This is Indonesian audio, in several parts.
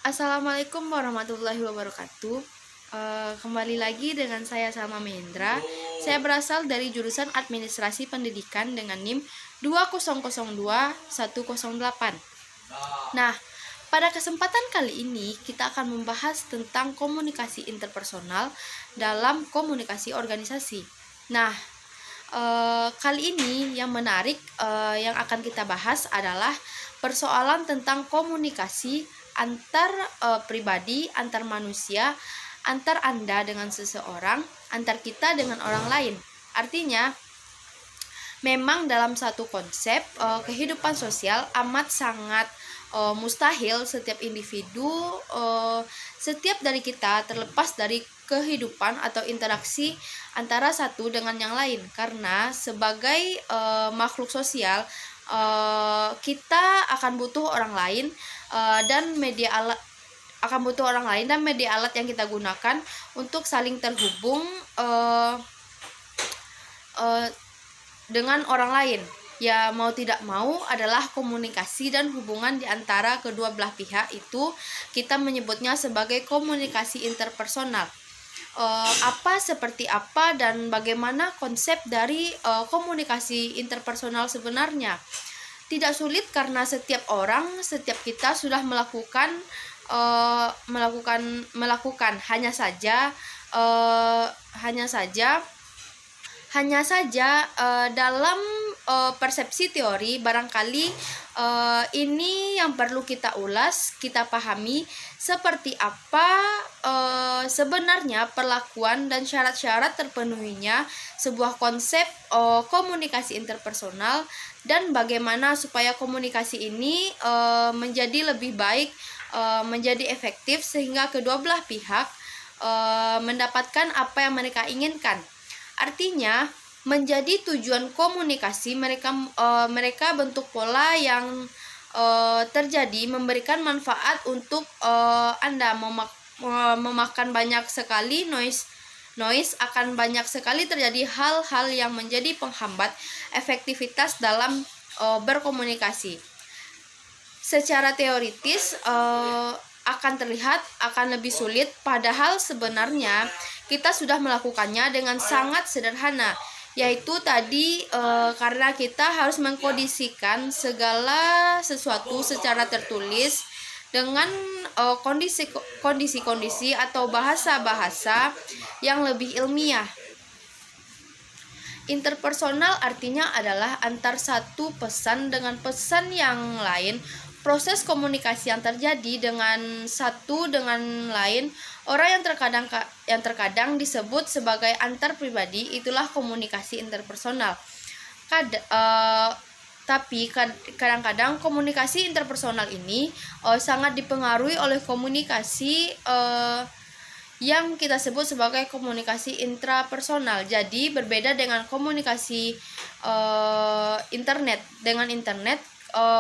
Assalamualaikum warahmatullahi wabarakatuh. Kembali lagi dengan saya Salma Mahendra. Saya berasal dari jurusan Administrasi Pendidikan dengan NIM 2002108. Nah, pada kesempatan kali ini kita akan membahas tentang komunikasi interpersonal dalam komunikasi organisasi. Nah, kali ini yang menarik yang akan kita bahas adalah persoalan tentang komunikasi antar pribadi, antar manusia, antar Anda dengan seseorang, antar kita dengan orang lain. Artinya, memang dalam satu konsep kehidupan sosial amat sangat mustahil setiap individu, setiap dari kita terlepas dari kehidupan atau interaksi antara satu dengan yang lain, karena sebagai makhluk sosial kita akan butuh orang lain dan media alat yang kita gunakan untuk saling terhubung dengan orang lain. Ya, mau tidak mau adalah komunikasi dan hubungan di antara kedua belah pihak itu kita menyebutnya sebagai komunikasi interpersonal. Seperti apa dan bagaimana konsep dari komunikasi interpersonal sebenarnya? Tidak sulit karena setiap kita sudah melakukan hanya saja dalam persepsi teori barangkali ini yang perlu kita ulas, kita pahami seperti apa sebenarnya perlakuan dan syarat-syarat terpenuhinya sebuah konsep komunikasi interpersonal, dan bagaimana supaya komunikasi ini menjadi lebih baik, menjadi efektif sehingga kedua belah pihak mendapatkan apa yang mereka inginkan. Artinya, menjadi tujuan komunikasi mereka bentuk pola yang terjadi memberikan manfaat untuk Anda memakan banyak sekali noise akan banyak sekali terjadi hal-hal yang menjadi penghambat efektivitas dalam berkomunikasi. Secara teoritis akan terlihat akan lebih sulit, padahal sebenarnya kita sudah melakukannya dengan sangat sederhana, yaitu tadi karena kita harus mengkondisikan segala sesuatu secara tertulis dengan kondisi-kondisi atau bahasa-bahasa yang lebih ilmiah. Interpersonal artinya adalah antar satu pesan dengan pesan yang lain. Proses komunikasi yang terjadi dengan satu dengan lain orang yang terkadang disebut sebagai antar pribadi, itulah komunikasi interpersonal. Tapi kadang-kadang komunikasi interpersonal ini sangat dipengaruhi oleh komunikasi yang kita sebut sebagai komunikasi intrapersonal. Jadi berbeda dengan komunikasi internet. Dengan internet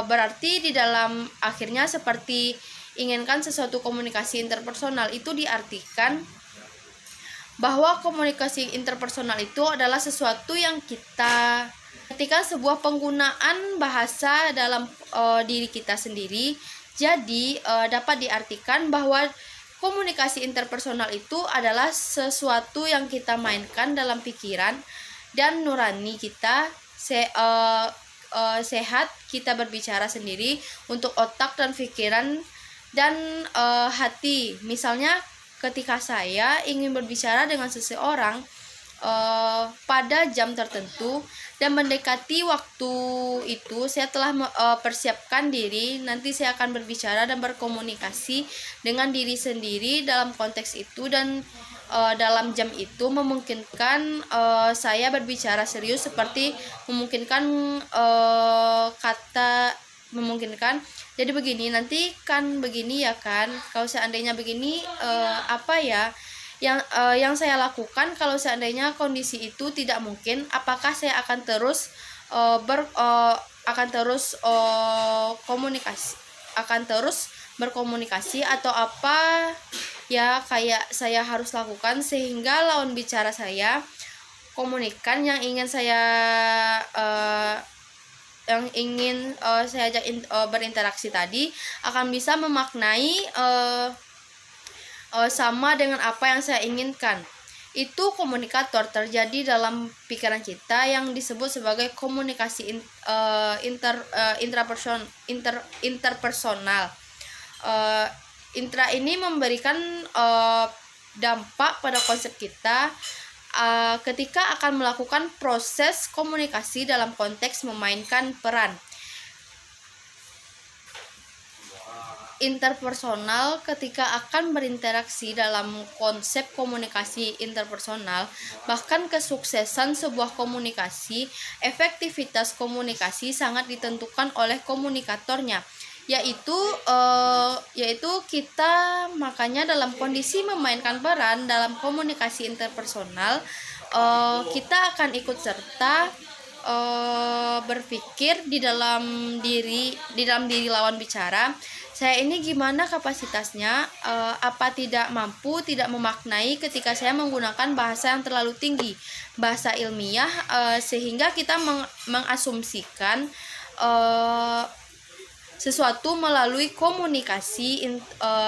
berarti di dalam akhirnya seperti inginkan sesuatu komunikasi interpersonal itu diartikan bahwa komunikasi interpersonal itu adalah sesuatu yang ketika sebuah penggunaan bahasa dalam diri kita sendiri. Jadi dapat diartikan bahwa komunikasi interpersonal itu adalah sesuatu yang kita mainkan dalam pikiran dan nurani kita sehat, kita berbicara sendiri untuk otak dan pikiran dan hati. Misalnya ketika saya ingin berbicara dengan seseorang pada jam tertentu dan mendekati waktu itu, saya telah persiapkan diri, nanti saya akan berbicara dan berkomunikasi dengan diri sendiri dalam konteks itu, dan dalam jam itu memungkinkan saya berbicara serius, seperti memungkinkan jadi begini, nanti kan begini ya kan, kalau seandainya begini yang saya lakukan kalau seandainya kondisi itu tidak mungkin, apakah saya akan terus berkomunikasi atau apa ya kayak saya harus lakukan sehingga lawan bicara saya komunikan yang ingin saya saya ajak berinteraksi tadi akan bisa memaknai sama dengan apa yang saya inginkan. Itu komunikator terjadi dalam pikiran kita yang disebut sebagai komunikasi interpersonal. Intra ini memberikan dampak pada konsep kita ketika akan melakukan proses komunikasi dalam konteks memainkan peran. Interpersonal ketika akan berinteraksi dalam konsep komunikasi interpersonal, bahkan kesuksesan sebuah komunikasi, efektivitas komunikasi sangat ditentukan oleh komunikatornya, yaitu kita. Makanya dalam kondisi memainkan peran dalam komunikasi interpersonal, kita akan ikut serta berpikir di dalam diri lawan bicara. Saya ini gimana kapasitasnya, apa tidak mampu, tidak memaknai ketika saya menggunakan bahasa yang terlalu tinggi, bahasa ilmiah, sehingga kita mengasumsikan sesuatu melalui komunikasi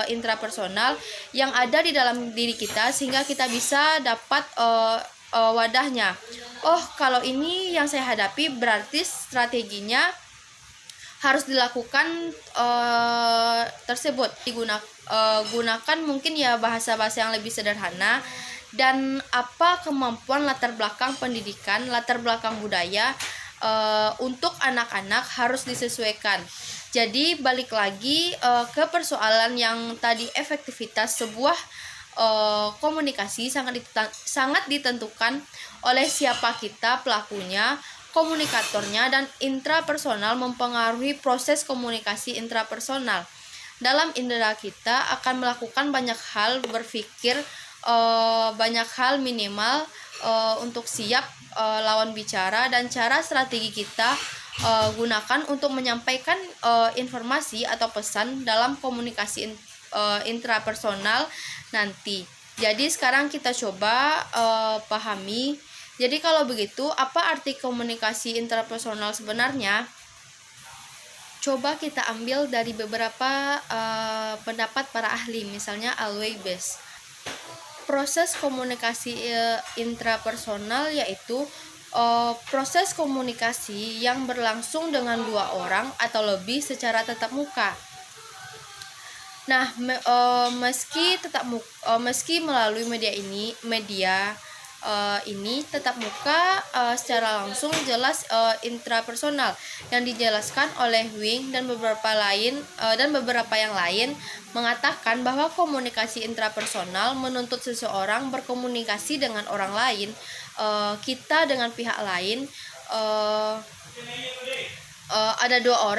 intrapersonal yang ada di dalam diri kita, sehingga kita bisa dapat wadahnya. Oh, kalau ini yang saya hadapi, berarti strateginya harus dilakukan tersebut. Gunakan mungkin ya bahasa-bahasa yang lebih sederhana, dan apa kemampuan latar belakang pendidikan, latar belakang budaya untuk anak-anak harus disesuaikan. Jadi balik lagi ke persoalan yang tadi, efektivitas sebuah komunikasi sangat ditentukan oleh siapa kita pelakunya, komunikatornya, dan intrapersonal mempengaruhi proses komunikasi intrapersonal. Dalam indera kita akan melakukan banyak hal, berpikir banyak hal minimal untuk siap lawan bicara, dan cara strategi kita gunakan untuk menyampaikan informasi atau pesan dalam komunikasi intrapersonal nanti. Jadi sekarang kita coba pahami. Jadi kalau begitu, apa arti komunikasi intrapersonal sebenarnya? Coba kita ambil dari beberapa pendapat para ahli, misalnya Alway Best. Proses komunikasi intrapersonal yaitu proses komunikasi yang berlangsung dengan dua orang atau lebih secara tatap muka. Nah, meski melalui media ini tatap muka secara langsung jelas intrapersonal yang dijelaskan oleh Wing dan beberapa yang lain mengatakan bahwa komunikasi intrapersonal menuntut seseorang berkomunikasi dengan orang lain, kita dengan pihak lain. Ada dua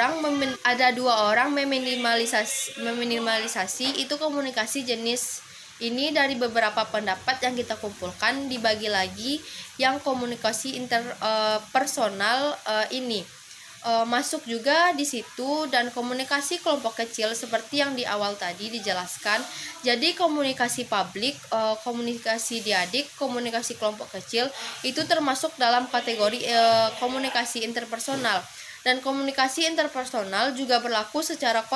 orang meminimalisasi itu komunikasi jenis ini. Dari beberapa pendapat yang kita kumpulkan, dibagi lagi yang komunikasi interpersonal ini masuk juga di situ, dan komunikasi kelompok kecil seperti yang di awal tadi dijelaskan. Jadi komunikasi publik, komunikasi diadik, komunikasi kelompok kecil itu termasuk dalam kategori komunikasi interpersonal. Dan komunikasi interpersonal juga berlaku secara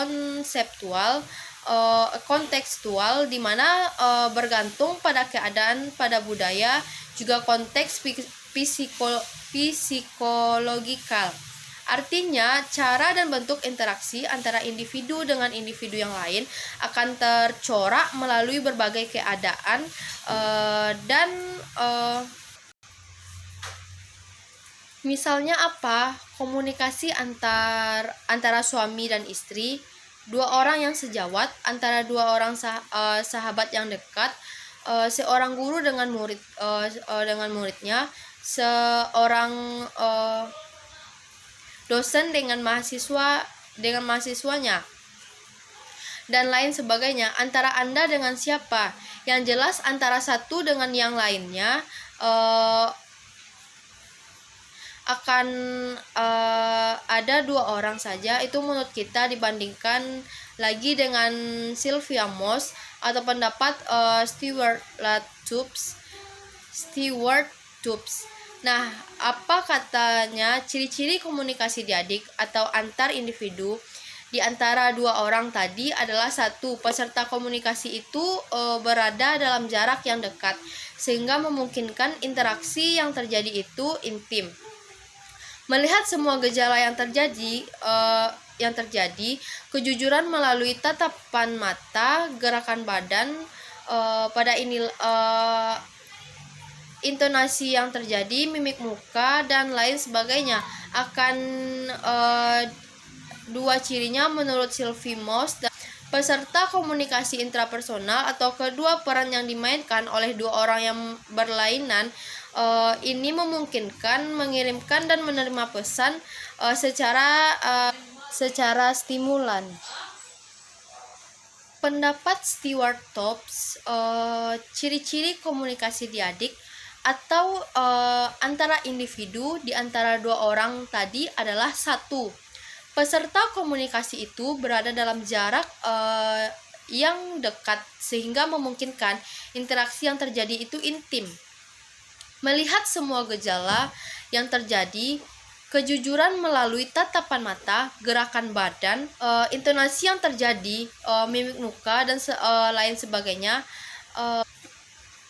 kontekstual, di mana bergantung pada keadaan, pada budaya, juga konteks psikologikal. Artinya, cara dan bentuk interaksi antara individu dengan individu yang lain akan tercorak melalui berbagai keadaan misalnya apa? Komunikasi antara suami dan istri, dua orang yang sejawat, antara dua orang sahabat yang dekat, seorang guru dengan muridnya, seorang dosen dengan mahasiswanya, dan lain sebagainya. Antara Anda dengan siapa? Yang jelas antara satu dengan yang lainnya akan ada dua orang saja, itu menurut kita, dibandingkan lagi dengan Sylvia Moss atau pendapat Stewart Tubbs. Nah, apa katanya ciri-ciri komunikasi diadik atau antar individu di antara dua orang tadi adalah: satu, peserta komunikasi itu berada dalam jarak yang dekat sehingga memungkinkan interaksi yang terjadi itu intim. Melihat semua gejala yang terjadi, kejujuran melalui tatapan mata, gerakan badan, pada ini intonasi yang terjadi, mimik muka dan lain sebagainya akan dua cirinya menurut Sylvie Moss. Peserta komunikasi intrapersonal atau kedua peran yang dimainkan oleh dua orang yang berlainan ini memungkinkan mengirimkan dan menerima pesan secara stimulan. Pendapat Stewart Tops, ciri-ciri komunikasi diadik atau antara individu di antara dua orang tadi adalah: satu, peserta komunikasi itu berada dalam jarak yang dekat sehingga memungkinkan interaksi yang terjadi itu intim. Melihat semua gejala yang terjadi, kejujuran melalui tatapan mata, gerakan badan, intonasi yang terjadi, mimik muka dan lain sebagainya.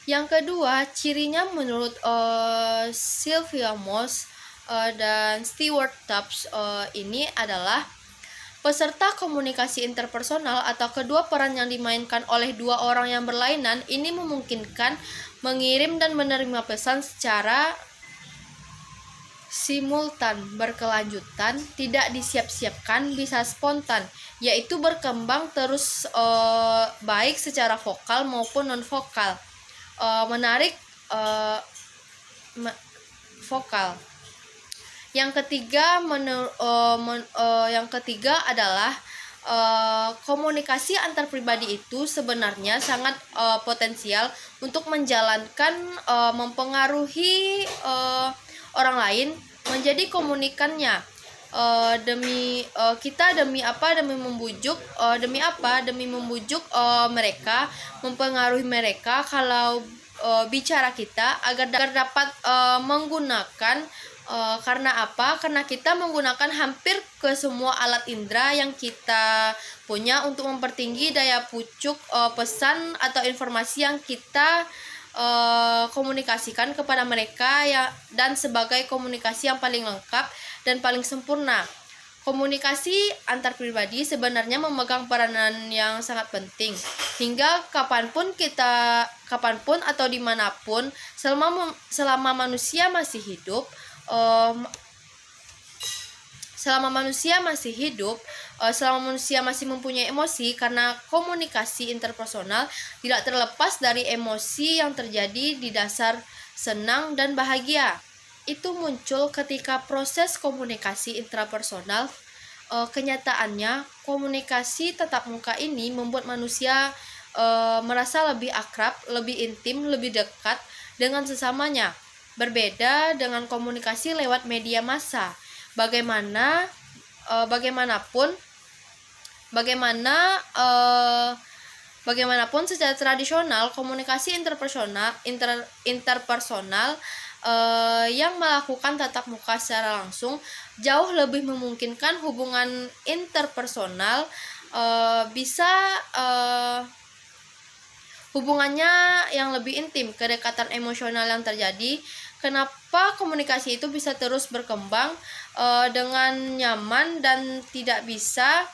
Yang kedua, cirinya menurut Sylvia Moss dan Stewart Tubbs ini adalah: peserta komunikasi interpersonal atau kedua peran yang dimainkan oleh dua orang yang berlainan ini memungkinkan mengirim dan menerima pesan secara simultan, berkelanjutan, tidak disiap-siapkan, bisa spontan, yaitu berkembang terus baik secara vokal maupun non-vokal. Menarik vokal. Yang ketiga adalah komunikasi antar pribadi itu sebenarnya sangat potensial untuk mempengaruhi orang lain menjadi komunikannya. Demi membujuk mereka, mempengaruhi mereka kalau bicara kita agar dapat menggunakan. Karena apa? Karena kita menggunakan hampir ke semua alat indera yang kita punya untuk mempertinggi daya pucuk pesan atau informasi yang kita komunikasikan kepada mereka dan sebagai komunikasi yang paling lengkap dan paling sempurna. Komunikasi antar pribadi sebenarnya memegang peranan yang sangat penting hingga kapanpun atau dimanapun selama manusia masih hidup. Selama manusia masih mempunyai emosi, karena komunikasi interpersonal tidak terlepas dari emosi yang terjadi di dasar senang dan bahagia. Itu muncul ketika proses komunikasi intrapersonal. Kenyataannya, komunikasi tatap muka ini membuat manusia merasa lebih akrab, lebih intim, lebih dekat dengan sesamanya. Berbeda dengan komunikasi lewat media massa. Bagaimanapun secara tradisional komunikasi interpersonal yang melakukan tatap muka secara langsung jauh lebih memungkinkan hubungan interpersonal hubungannya yang lebih intim, kedekatan emosional yang terjadi. Kenapa komunikasi itu bisa terus berkembang dengan nyaman dan kita bisa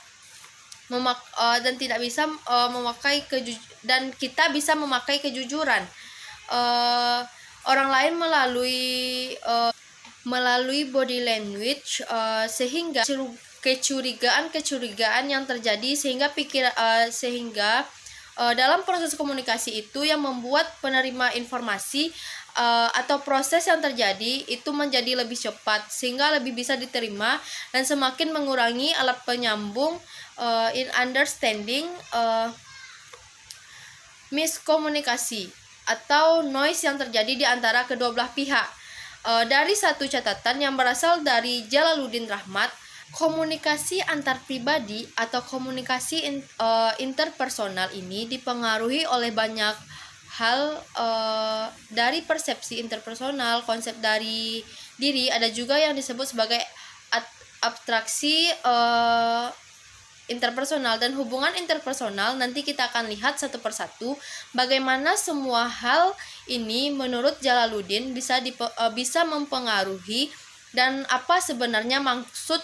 memakai kejujuran orang lain melalui body language, sehingga kecurigaan yang terjadi sehingga dalam proses komunikasi itu yang membuat penerima informasi atau proses yang terjadi itu menjadi lebih cepat sehingga lebih bisa diterima dan semakin mengurangi alat penyambung in understanding, miskomunikasi atau noise yang terjadi di antara kedua belah pihak. Dari satu catatan yang berasal dari Jalaluddin Rahmat, komunikasi antar pribadi atau komunikasi interpersonal ini dipengaruhi oleh banyak hal dari persepsi interpersonal, konsep dari diri, ada juga yang disebut sebagai abstraksi interpersonal. Dan hubungan interpersonal nanti kita akan lihat satu persatu bagaimana semua hal ini menurut Jalaluddin bisa mempengaruhi dan apa sebenarnya maksud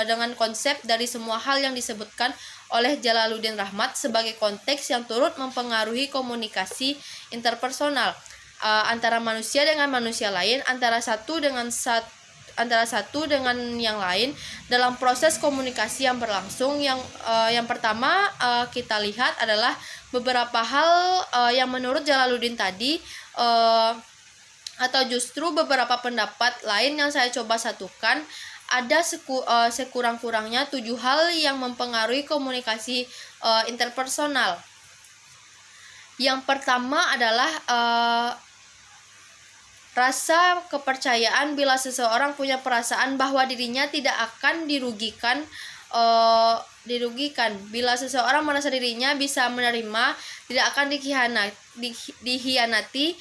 dengan konsep dari semua hal yang disebutkan oleh Jalaluddin Rahmat sebagai konteks yang turut mempengaruhi komunikasi interpersonal antara manusia dengan manusia lain, antara satu dengan yang lain dalam proses komunikasi yang berlangsung. Yang pertama kita lihat adalah beberapa hal yang menurut Jalaluddin tadi atau justru beberapa pendapat lain yang saya coba satukan. Ada sekurang-kurangnya 7 hal yang mempengaruhi komunikasi interpersonal. Yang pertama adalah rasa kepercayaan. Bila seseorang punya perasaan bahwa dirinya tidak akan dirugikan. Bila seseorang merasa dirinya bisa menerima, tidak akan dihianati.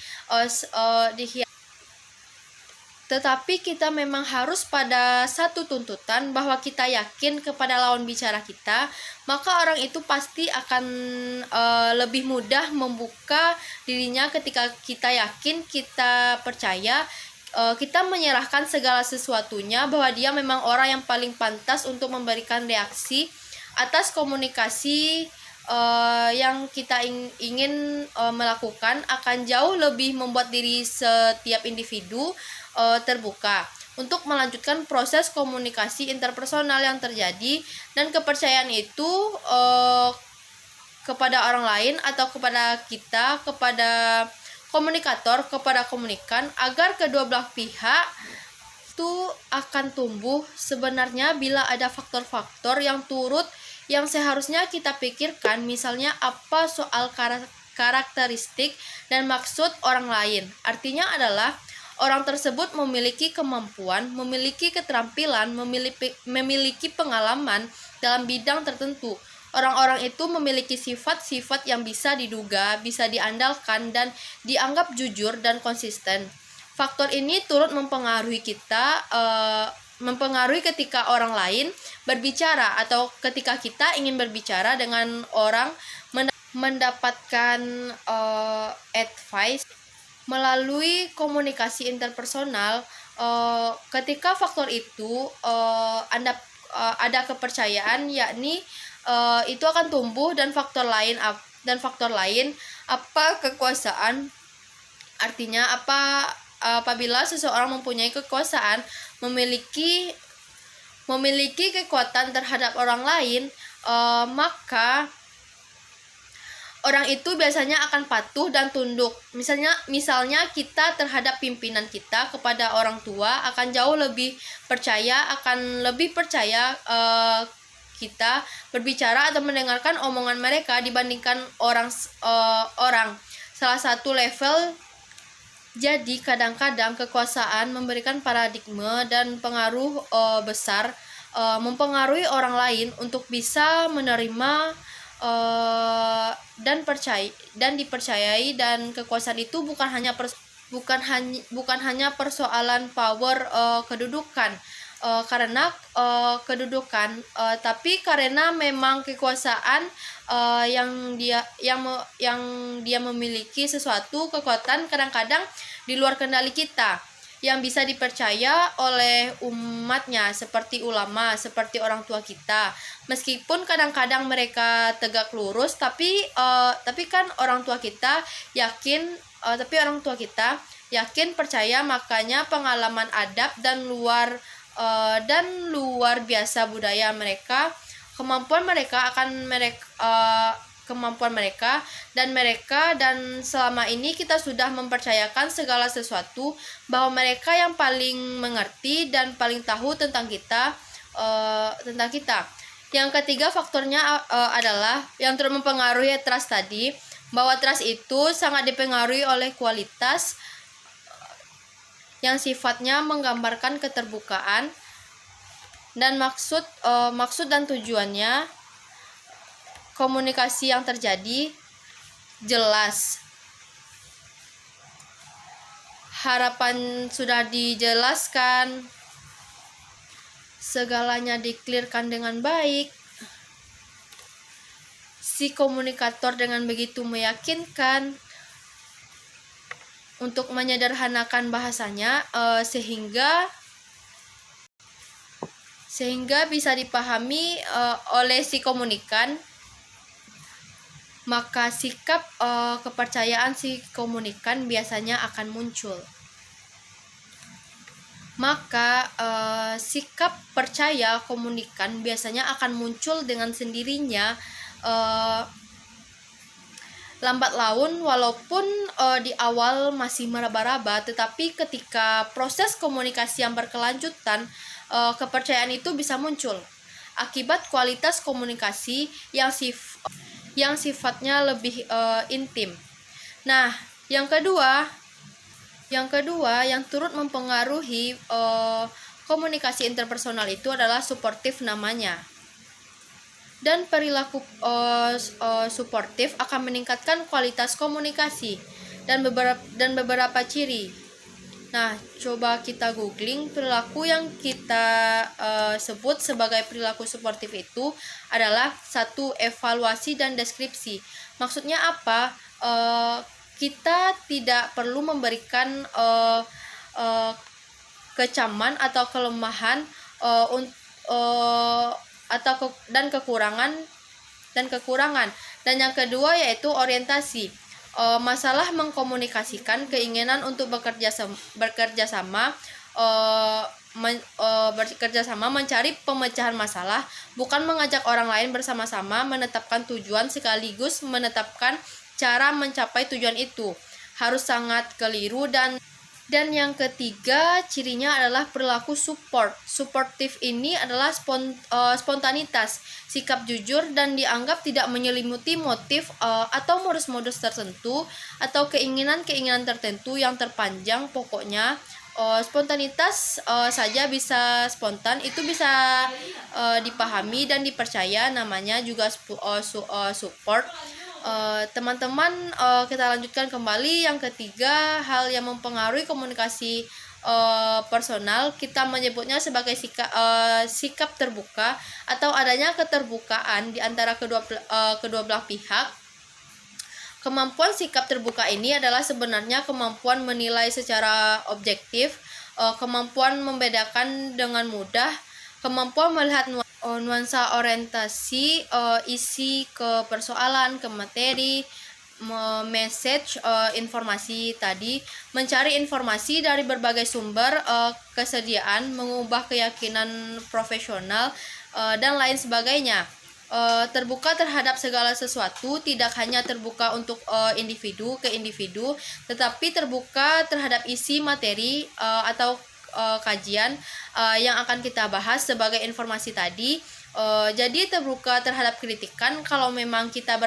Tetapi kita memang harus pada satu tuntutan bahwa kita yakin kepada lawan bicara kita, maka orang itu pasti akan lebih mudah membuka dirinya ketika kita yakin, kita percaya, kita menyerahkan segala sesuatunya bahwa dia memang orang yang paling pantas untuk memberikan reaksi atas komunikasi yang kita ingin melakukan. Akan jauh lebih membuat diri setiap individu terbuka untuk melanjutkan proses komunikasi interpersonal yang terjadi, dan kepercayaan itu kepada orang lain atau kepada kita, kepada komunikator, kepada komunikan, agar kedua belah pihak itu akan tumbuh sebenarnya bila ada faktor-faktor yang seharusnya kita pikirkan, misalnya apa soal karakteristik dan maksud orang lain. Artinya adalah orang tersebut memiliki kemampuan, memiliki keterampilan, memiliki pengalaman dalam bidang tertentu. Orang-orang itu memiliki sifat-sifat yang bisa diduga, bisa diandalkan, dan dianggap jujur dan konsisten. Faktor ini turut mempengaruhi ketika orang lain berbicara atau ketika kita ingin berbicara dengan orang, mendapatkan advice melalui komunikasi interpersonal. Ketika faktor itu ada kepercayaan, yakni itu akan tumbuh. Dan faktor lain apa kekuasaan. Artinya apabila seseorang mempunyai kekuasaan, memiliki kekuatan terhadap orang lain, maka orang itu biasanya akan patuh dan tunduk. Misalnya kita terhadap pimpinan kita, kepada orang tua, akan jauh lebih percaya, kita berbicara atau mendengarkan omongan mereka dibandingkan orang. Salah satu level. Jadi kadang-kadang kekuasaan memberikan paradigma dan pengaruh besar, mempengaruhi orang lain untuk bisa menerima dan dipercayai. Dan kekuasaan itu bukan hanya persoalan power, kedudukan, tapi karena memang kekuasaan yang dia memiliki sesuatu kekuatan kadang-kadang di luar kendali kita, yang bisa dipercaya oleh umatnya, seperti ulama, seperti orang tua kita. Meskipun kadang-kadang mereka tegak lurus, tapi kan orang tua kita yakin, percaya. Makanya pengalaman adab dan luar biasa budaya mereka, kemampuan mereka dan selama ini kita sudah mempercayakan segala sesuatu bahwa mereka yang paling mengerti dan paling tahu tentang kita. Yang ketiga faktornya adalah yang turut mempengaruhi trust tadi, bahwa trust itu sangat dipengaruhi oleh kualitas yang sifatnya menggambarkan keterbukaan dan maksud dan tujuannya. Komunikasi yang terjadi jelas, harapan sudah dijelaskan, segalanya diklirkan dengan baik, si komunikator dengan begitu meyakinkan untuk menyederhanakan bahasanya, sehingga bisa dipahami oleh si komunikan, maka sikap kepercayaan si komunikan biasanya akan muncul. Maka sikap percaya komunikan biasanya akan muncul dengan sendirinya, lambat laun, walaupun di awal masih meraba-raba, tetapi ketika proses komunikasi yang berkelanjutan, kepercayaan itu bisa muncul akibat kualitas komunikasi yang sifatnya lebih intim. Nah, yang kedua yang turut mempengaruhi komunikasi interpersonal itu adalah suportif namanya. Dan perilaku suportif akan meningkatkan kualitas komunikasi dan beberapa ciri. Nah, coba kita googling perilaku yang kita sebut sebagai perilaku suportif itu adalah 1. Evaluasi dan deskripsi. Maksudnya apa? Kita tidak perlu memberikan kecaman atau kelemahan dan kekurangan. Dan yang kedua yaitu orientasi. Masalah mengkomunikasikan keinginan untuk bekerja sama mencari pemecahan masalah, bukan mengajak orang lain bersama-sama menetapkan tujuan sekaligus menetapkan cara mencapai tujuan itu. Harus sangat keliru. Dan yang ketiga cirinya adalah perilaku suportif ini adalah spontanitas, sikap jujur dan dianggap tidak menyelimuti motif atau modus-modus tertentu atau keinginan-keinginan tertentu yang terpanjang. Pokoknya spontanitas saja bisa spontan, itu bisa dipahami dan dipercaya, namanya juga support. Teman-teman, kita lanjutkan kembali. Yang ketiga, hal yang mempengaruhi komunikasi personal, kita menyebutnya sebagai sikap terbuka atau adanya keterbukaan di antara kedua belah pihak. Kemampuan sikap terbuka ini adalah sebenarnya kemampuan menilai secara objektif, kemampuan membedakan dengan mudah, kemampuan melihat nuansa orientasi, isi ke persoalan, ke materi, message, informasi tadi, mencari informasi dari berbagai sumber, kesediaan, mengubah keyakinan profesional, dan lain sebagainya. Terbuka terhadap segala sesuatu, tidak hanya terbuka untuk individu ke individu, tetapi terbuka terhadap isi materi atau kajian yang akan kita bahas sebagai informasi tadi. Jadi terbuka terhadap kritikan. Kalau memang kita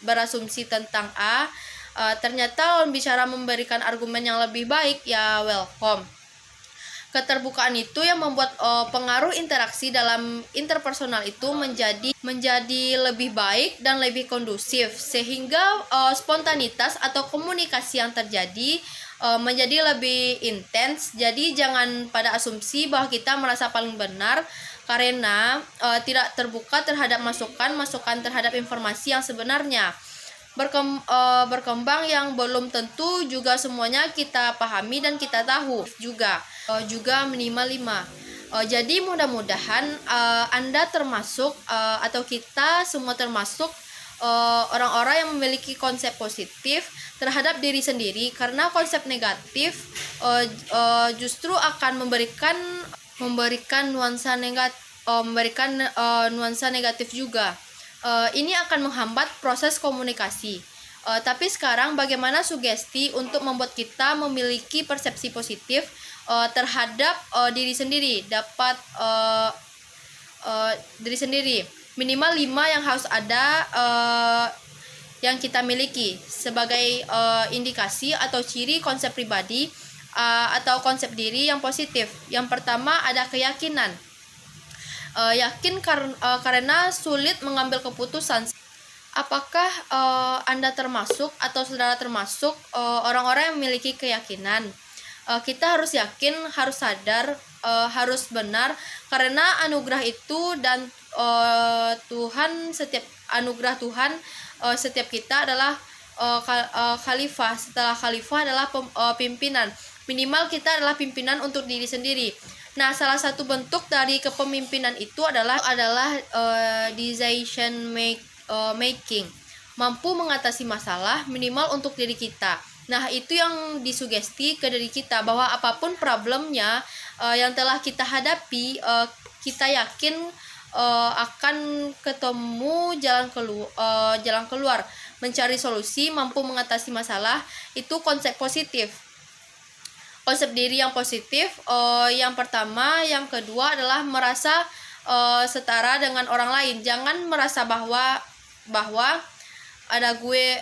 berasumsi tentang A, ternyata lawan bicara memberikan argumen yang lebih baik, ya welcome. Keterbukaan itu yang membuat pengaruh interaksi dalam interpersonal itu menjadi lebih baik dan lebih kondusif, sehingga spontanitas atau komunikasi yang terjadi menjadi lebih intens. Jadi jangan pada asumsi bahwa kita merasa paling benar karena tidak terbuka terhadap masukan terhadap informasi yang sebenarnya. Berkembang yang belum tentu juga semuanya kita pahami dan kita tahu juga minimal 5. Jadi mudah-mudahan Anda termasuk atau kita semua termasuk orang-orang yang memiliki konsep positif terhadap diri sendiri, karena konsep negatif justru akan memberikan nuansa negatif juga. Ini akan menghambat proses komunikasi. Tapi sekarang bagaimana sugesti untuk membuat kita memiliki persepsi positif terhadap diri sendiri, diri sendiri. Minimal 5 yang harus ada yang kita miliki sebagai indikasi atau ciri konsep pribadi atau konsep diri yang positif. Yang pertama ada keyakinan. Yakin karena sulit mengambil keputusan. Apakah Anda termasuk atau saudara termasuk orang-orang yang memiliki keyakinan? kita harus yakin, harus sadar, harus benar, karena anugerah itu dan Tuhan, setiap anugerah Tuhan setiap kita adalah khalifah. Setelah khalifah adalah pimpinan. Minimal kita adalah pimpinan untuk diri sendiri. Nah, salah satu bentuk dari kepemimpinan itu adalah decision making, mampu mengatasi masalah minimal untuk diri kita. Nah, itu yang disugesti ke diri kita, bahwa apapun problemnya yang telah kita hadapi, kita yakin akan ketemu jalan keluar, mencari solusi, mampu mengatasi masalah. Itu konsep positif, konsep diri yang positif. Yang pertama, yang kedua adalah merasa setara dengan orang lain. Jangan merasa bahwa ada gue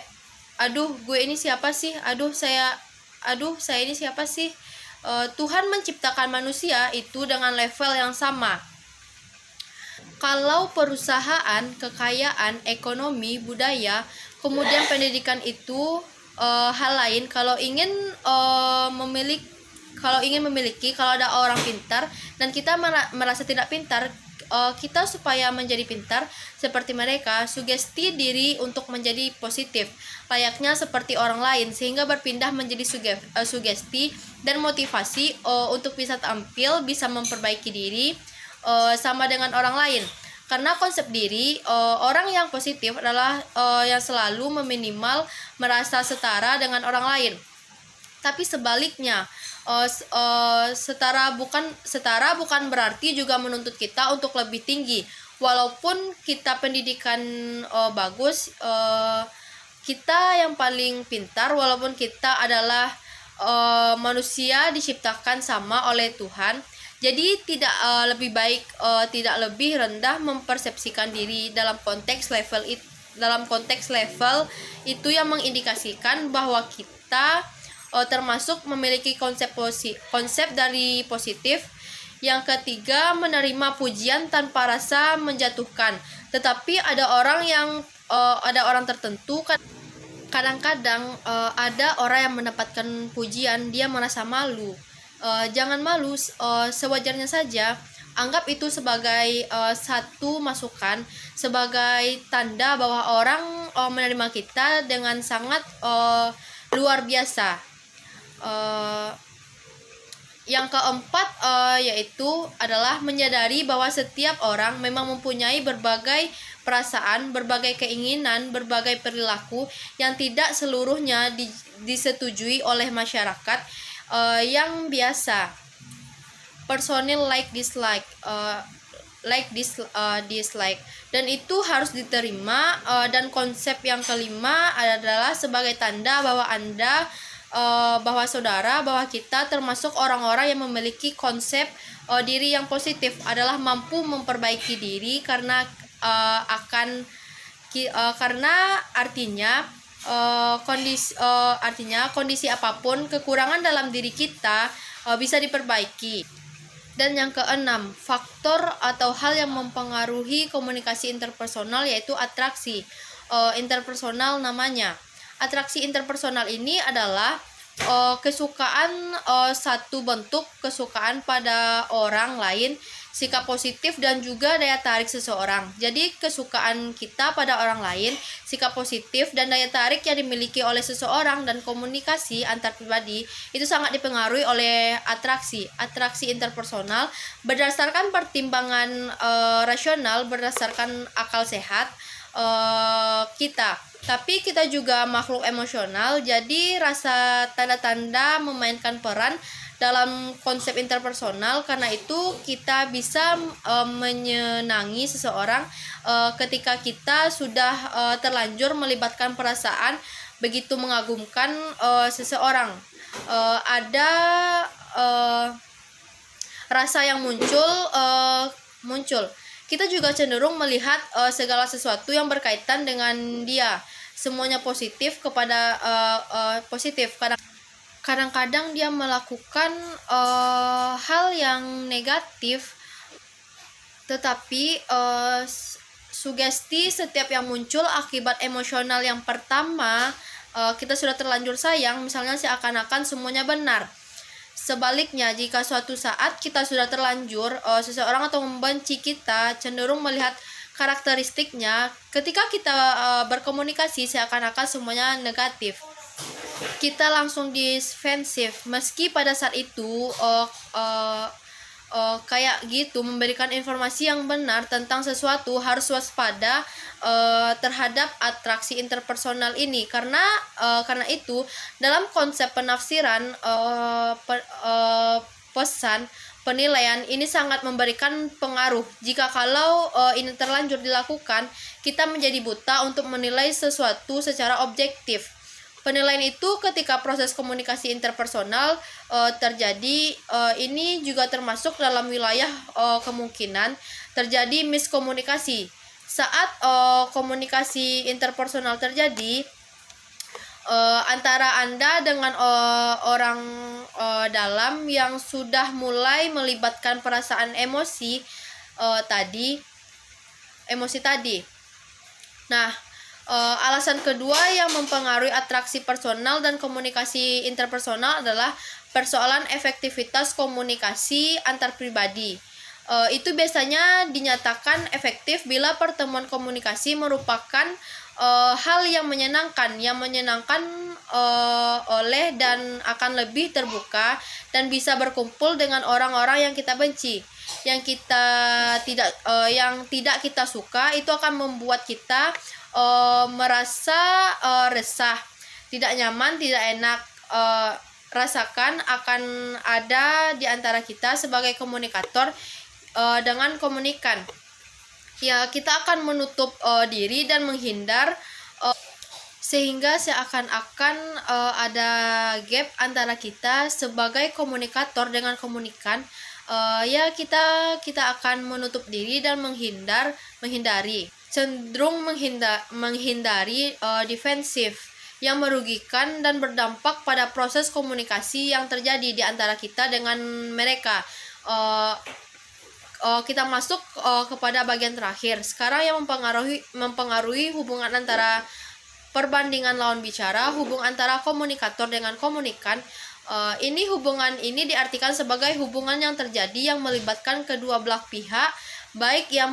ini siapa sih, saya ini siapa sih. Tuhan menciptakan manusia itu dengan level yang sama. Kalau perusahaan, kekayaan, ekonomi, budaya, kemudian pendidikan itu hal lain. Kalau ingin memiliki, kalau ada orang pintar dan kita merasa tidak pintar, kita supaya menjadi pintar seperti mereka, sugesti diri untuk menjadi positif, layaknya seperti orang lain, sehingga berpindah menjadi sugesti dan motivasi untuk bisa tampil, bisa memperbaiki diri sama dengan orang lain. Karena konsep diri orang yang positif adalah yang selalu meminimal merasa setara dengan orang lain. Tapi sebaliknya, setara bukan berarti juga menuntut kita untuk lebih tinggi. Walaupun kita pendidikan bagus, kita yang paling pintar, walaupun kita adalah manusia diciptakan sama oleh Tuhan, jadi tidak lebih baik, tidak lebih rendah mempersepsikan diri dalam konteks level itu yang mengindikasikan bahwa kita termasuk memiliki konsep dari positif. Yang ketiga, menerima pujian tanpa rasa menjatuhkan. Tetapi ada orang tertentu, kadang-kadang ada orang yang mendapatkan pujian, dia merasa malu. Jangan malu, sewajarnya saja. Anggap itu sebagai satu masukan, sebagai tanda bahwa orang menerima kita dengan sangat luar biasa. Yang keempat yaitu adalah menyadari bahwa setiap orang memang mempunyai berbagai perasaan, berbagai keinginan, berbagai perilaku yang tidak seluruhnya disetujui oleh masyarakat yang biasa. Personal dislike, dan itu harus diterima. Dan konsep yang kelima adalah sebagai tanda bahwa bahwa kita termasuk orang-orang yang memiliki konsep diri yang positif, adalah mampu memperbaiki diri karena kondisi apapun, kekurangan dalam diri kita bisa diperbaiki. Dan yang keenam, faktor atau hal yang mempengaruhi komunikasi interpersonal yaitu atraksi interpersonal namanya. Atraksi interpersonal ini adalah kesukaan, satu bentuk kesukaan pada orang lain, sikap positif dan juga daya tarik seseorang. Jadi kesukaan kita pada orang lain, sikap positif dan daya tarik yang dimiliki oleh seseorang, dan komunikasi antar pribadi itu sangat dipengaruhi oleh atraksi interpersonal berdasarkan pertimbangan rasional, berdasarkan akal sehat kita. Tapi kita juga makhluk emosional, jadi rasa tanda-tanda memainkan peran dalam konsep interpersonal. Karena itu kita bisa menyenangi seseorang ketika kita sudah terlanjur melibatkan perasaan begitu mengagumkan seseorang. Ada rasa yang muncul. Kita juga cenderung melihat segala sesuatu yang berkaitan dengan dia, semuanya positif kepada positif. Kadang-kadang dia melakukan hal yang negatif, tetapi sugesti setiap yang muncul akibat emosional yang pertama, kita sudah terlanjur sayang, misalnya seakan-akan semuanya benar. Sebaliknya, jika suatu saat kita sudah terlanjur seseorang atau membenci kita, cenderung melihat karakteristiknya, ketika kita berkomunikasi seakan-akan semuanya negatif. Kita langsung defensif, meski pada saat itu kayak gitu memberikan informasi yang benar tentang sesuatu, harus waspada terhadap atraksi interpersonal ini, karena itu dalam konsep penafsiran pesan penilaian ini sangat memberikan pengaruh. Jika kalau ini terlanjur dilakukan, kita menjadi buta untuk menilai sesuatu secara objektif. Penilaian itu ketika proses komunikasi interpersonal terjadi, ini juga termasuk dalam wilayah kemungkinan terjadi miskomunikasi. Saat komunikasi interpersonal terjadi antara Anda dengan orang dalam yang sudah mulai melibatkan perasaan emosi tadi. Nah, alasan kedua yang mempengaruhi atraksi personal dan komunikasi interpersonal adalah persoalan efektivitas komunikasi antar pribadi. Itu biasanya dinyatakan efektif bila pertemuan komunikasi merupakan hal yang menyenangkan oleh dan akan lebih terbuka dan bisa berkumpul dengan orang-orang yang kita benci, yang tidak kita suka. Itu akan membuat kita merasa resah, tidak nyaman, tidak enak. Rasakan akan ada di antara kita sebagai komunikator dengan komunikan. Ya, kita akan menutup diri dan menghindar, sehingga seakan-akan ada gap antara kita sebagai komunikator dengan komunikan. Ya, kita akan menutup diri dan menghindari, cenderung menghindari defensif yang merugikan dan berdampak pada proses komunikasi yang terjadi di antara kita dengan mereka. Kita masuk kepada bagian terakhir sekarang yang mempengaruhi hubungan antara perbandingan lawan bicara, hubungan antara komunikator dengan komunikan. Hubungan ini diartikan sebagai hubungan yang terjadi yang melibatkan kedua belah pihak, baik yang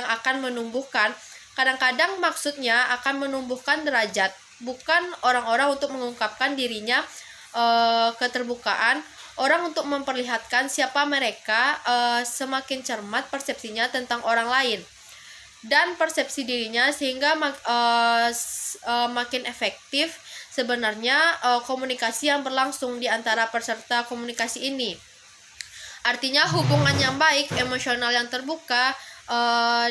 akan menumbuhkan, kadang-kadang maksudnya akan menumbuhkan derajat, bukan orang-orang untuk mengungkapkan dirinya, keterbukaan orang untuk memperlihatkan siapa mereka, semakin cermat persepsinya tentang orang lain dan persepsi dirinya, sehingga makin efektif sebenarnya komunikasi yang berlangsung di antara peserta komunikasi ini. Artinya hubungan yang baik, emosional yang terbuka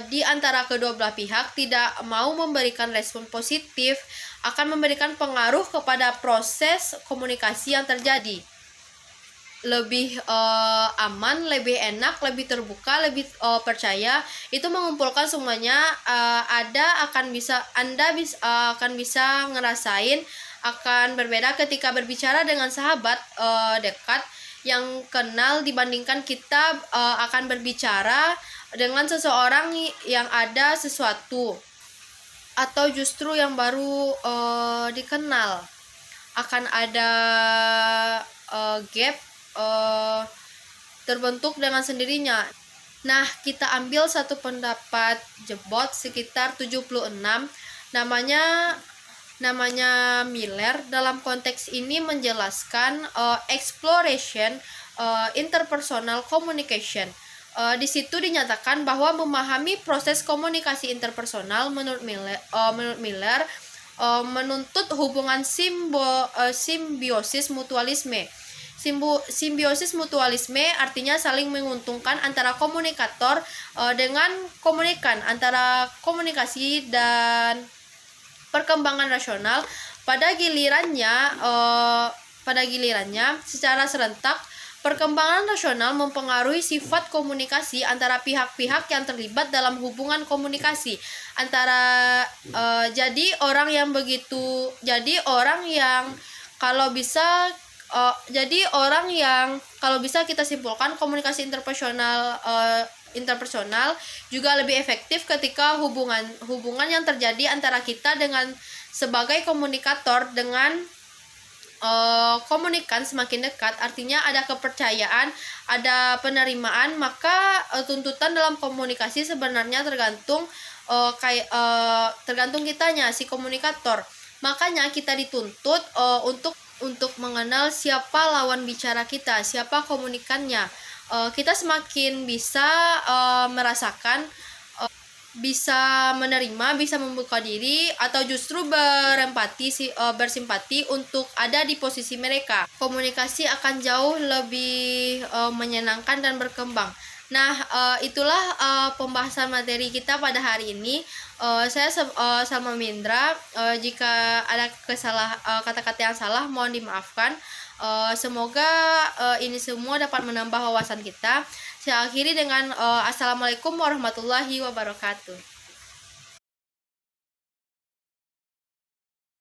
di antara kedua belah pihak tidak mau memberikan respon positif akan memberikan pengaruh kepada proses komunikasi yang terjadi. Lebih aman, lebih enak, lebih terbuka, lebih percaya. Itu mengumpulkan semuanya. Anda akan bisa ngerasain akan berbeda ketika berbicara dengan sahabat dekat yang kenal dibandingkan kita akan berbicara dengan seseorang yang ada sesuatu atau justru yang baru dikenal. Akan ada gap terbentuk dengan sendirinya. Nah, kita ambil satu pendapat Jebot sekitar 76, namanya Miller. Dalam konteks ini menjelaskan exploration interpersonal communication. Di situ dinyatakan bahwa memahami proses komunikasi interpersonal menurut Miller menuntut hubungan simbiosis mutualisme. Simbiosis mutualisme artinya saling menguntungkan antara komunikator dengan komunikan, antara komunikasi dan perkembangan rasional. Pada gilirannya secara serentak perkembangan rasional mempengaruhi sifat komunikasi antara pihak-pihak yang terlibat dalam hubungan komunikasi jadi orang yang kalau bisa kita simpulkan komunikasi interpersonal juga lebih efektif ketika hubungan yang terjadi antara kita dengan sebagai komunikator dengan komunikan semakin dekat, artinya ada kepercayaan, ada penerimaan, maka tuntutan dalam komunikasi sebenarnya tergantung tergantung kitanya, si komunikator. Makanya kita dituntut untuk mengenal siapa lawan bicara kita, siapa komunikannya. Kita semakin bisa merasakan, bisa menerima, bisa membuka diri, atau justru bersimpati untuk ada di posisi mereka. Komunikasi akan jauh lebih menyenangkan dan berkembang. Nah, itulah pembahasan materi kita pada hari ini. Saya Salma Mindra. Jika ada kata-kata yang salah, mohon dimaafkan. Semoga ini semua dapat menambah wawasan kita. Saya akhiri dengan Assalamualaikum warahmatullahi wabarakatuh.